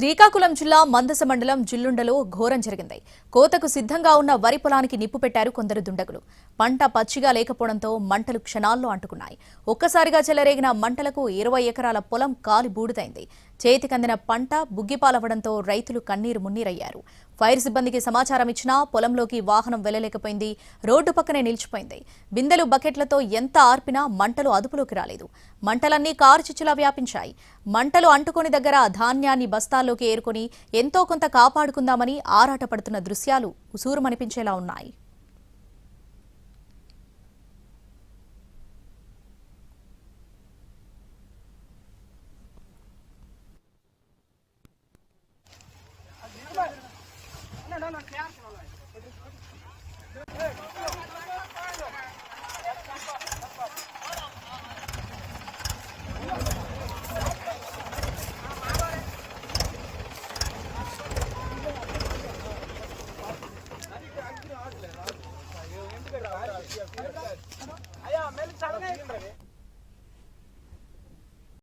శ్రీకాకుళం జిల్లా మందస మండలం జిల్లుండలో ఘోరం జరిగింది. కోతకు సిద్ధంగా ఉన్న వరి పొలానికి నిప్పు పెట్టారు కొందరు దుండగులు. పంట పచ్చిగా లేకపోవడంతో మంటలు క్షణాల్లో అంటుకున్నాయి. ఒక్కసారిగా చెలరేగిన మంటలకు 20 ఎకరాల పొలం కాలి బూడిదైంది. చేతికందిన పంట బుగ్గిపాలవడంతో రైతులు కన్నీరు మున్నీరయ్యారు. ఫైర్ సిబ్బందికి సమాచారం ఇచ్చినా పొలంలోకి వాహనం వెళ్లలేకపోయింది. రోడ్డు పక్కనే నిలిచిపోయింది. బిందెలు బకెట్లతో ఎంత ఆర్పినా మంటలు అదుపులోకి రాలేదు. మంటలన్నీ కారు చిచ్చులా వ్యాపించాయి. మంటలు అంటుకొని దగ్గర ధాన్యాన్ని బస్తాల్లోకి ఏరుకొని ఎంతో కొంత కాపాడుకుందామని ఆరాటపడుతున్న దృశ్యాలు ఉసూరుమనిపించేలా ఉన్నాయి.